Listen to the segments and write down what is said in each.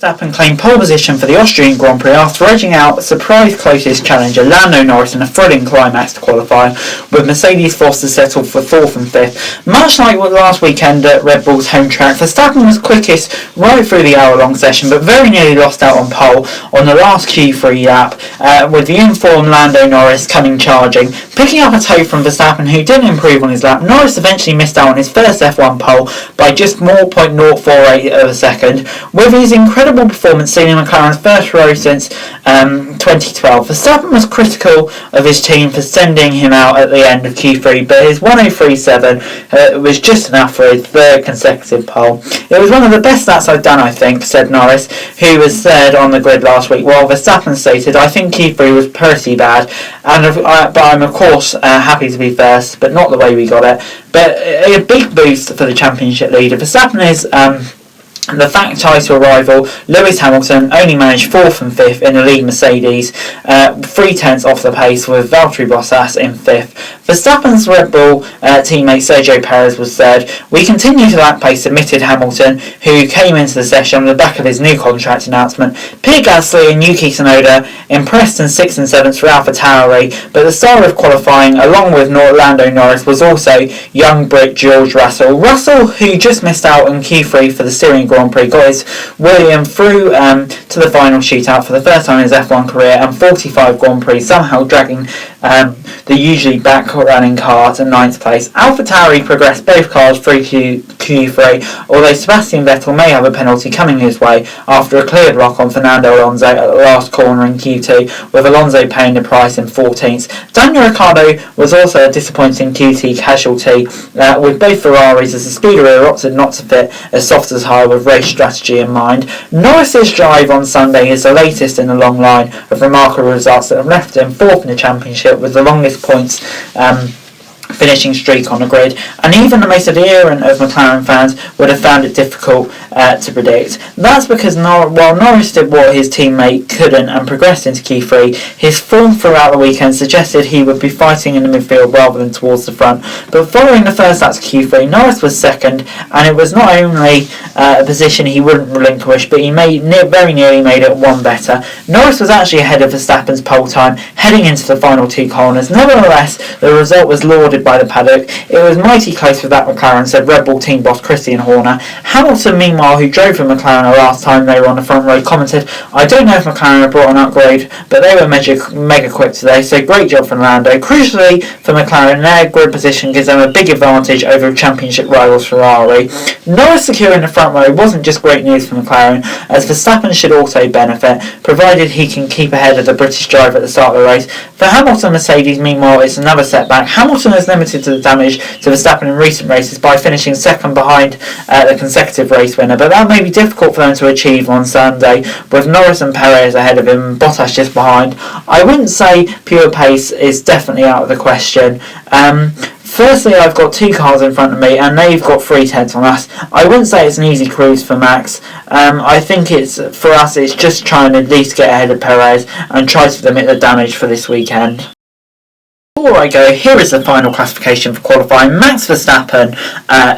Verstappen claimed pole position for the Austrian Grand Prix after edging out surprise closest challenger Lando Norris in a thrilling climax to qualify, with Mercedes forced to settle for 4th and 5th. Much like last weekend at Red Bull's home track, Verstappen was quickest right through the hour-long session, but very nearly lost out on pole on the last Q3 lap, with the informed Lando Norris coming charging. Picking up a toe from Verstappen, who didn't improve on his lap, Norris eventually missed out on his first F1 pole by just 0.048 of a second, with his incredible performance sealing McLaren's first row since 2012. Verstappen was critical of his team for sending him out at the end of Q3, but his 1:03.7 was just enough for his third consecutive pole. It was one of the best stats I've done, I think, said Norris, who was third on the grid last week, while Verstappen stated, I think Q3 was pretty bad, but I'm of course happy to be first, but not the way we got it. But a big boost for the championship leader. Verstappen is the fact title rival Lewis Hamilton only managed 4th and 5th in the lead Mercedes, 3/10 off the pace, with Valtteri Bottas in 5th. Verstappen's Red Bull teammate Sergio Perez was third. We continue to lack pace, admitted Hamilton, who came into the session on the back of his new contract announcement. Pierre Gasly and Yuki Tsunoda impressed in 6th and 7th for AlphaTauri, but the star of qualifying, along with Lando Norris, was also young Brit George Russell. Russell, who just missed out on Q3 for the Syrian Grand Prix, got his William through to the final shootout for the first time in his F1 career, and 45 Grand Prix, somehow dragging the usually back-running car to 9th place. AlphaTauri progressed both cars through Q3, although Sebastian Vettel may have a penalty coming his way after a cleared lock on Fernando Alonso at the last corner in Q2, with Alonso paying the price in 14th. Daniel Ricciardo was also a disappointing QT casualty, with both Ferraris as the Scuderia opted not to fit as soft as high with race strategy in mind. Norris's drive on Sunday is the latest in a long line of remarkable results that have left him 4th in the championship with the longest points finishing streak on the grid, and even the most adherent of McLaren fans would have found it difficult to predict. That's because while Norris did what his teammate couldn't and progressed into Q3, his form throughout the weekend suggested he would be fighting in the midfield rather than towards the front. But following the first lap of Q3, Norris was second, and it was not only a position he wouldn't relinquish, but he very nearly made it one better. Norris was actually ahead of Verstappen's pole time heading into the final two corners. Nevertheless, the result was lauded by the paddock. It was mighty close with that McLaren, said Red Bull team boss Christian Horner. Hamilton, meanwhile, who drove for McLaren the last time they were on the front row, commented, I don't know if McLaren have brought an upgrade, but they were mega quick today, so great job from Lando. Crucially for McLaren, their grid position gives them a big advantage over championship rivals Ferrari. Norris securing the front row wasn't just great news for McLaren, as Verstappen should also benefit, provided he can keep ahead of the British driver at the start of the race. For Hamilton Mercedes, meanwhile, it's another setback. Hamilton has limited the damage to Verstappen in recent races by finishing second behind the consecutive race winner, but that may be difficult for them to achieve on Sunday, with Norris and Perez ahead of him, Bottas just behind. I wouldn't say pure pace is definitely out of the question. Firstly, I've got two cars in front of me, and they've got 3/10 on us. I wouldn't say it's an easy cruise for Max. I think for us, it's just trying to at least get ahead of Perez and try to limit the damage for this weekend. Before I go, here is the final classification for qualifying. Max Verstappen,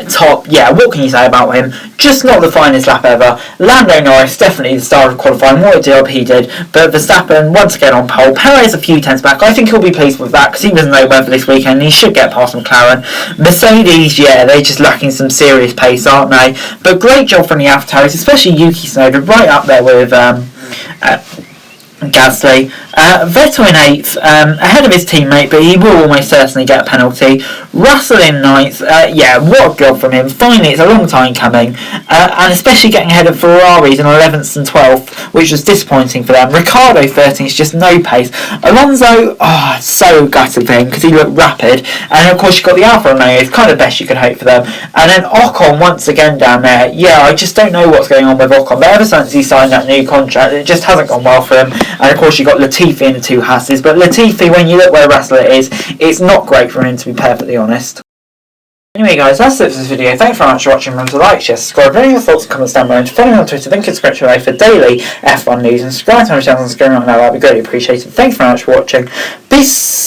top. Yeah, what can you say about him? Just not the finest lap ever. Lando Norris, definitely the star of qualifying. What a job he did. But Verstappen, once again on pole. Perez a few tenths back. I think he'll be pleased with that because he doesn't know whether this weekend he should get past McLaren. Mercedes, yeah, they're just lacking some serious pace, aren't they? But great job from the AlphaTauris, especially Yuki Tsunoda, right up there with Gasly. Vettel in 8th, ahead of his teammate, but he will almost certainly get a penalty. Russell in 9th, yeah, what a job from him. Finally, it's a long time coming, and especially getting ahead of Ferraris in 11th and 12th, which was disappointing for them. Ricciardo 13th, just no pace. Alonso, so gutted for him because he looked rapid, and of course you've got the Alfa Romeo, it's kind of best you could hope for them. And then Ocon once again down there. Yeah, I just don't know what's going on with Ocon, but ever since he signed that new contract, it just hasn't gone well for him. And of course you've got Latifi in the two Hasses, but Latifi, when you look where Russell is, it's not great for him, to be perfectly honest. Anyway guys, that's it for this video. Thanks very much for watching. Remember to like, share, subscribe, any of your thoughts and comments down below, and follow me on Twitter, link in the description below for daily F1 news, and subscribe to my channel and screen right now, that'd be greatly appreciated. Thanks very much for watching. Peace!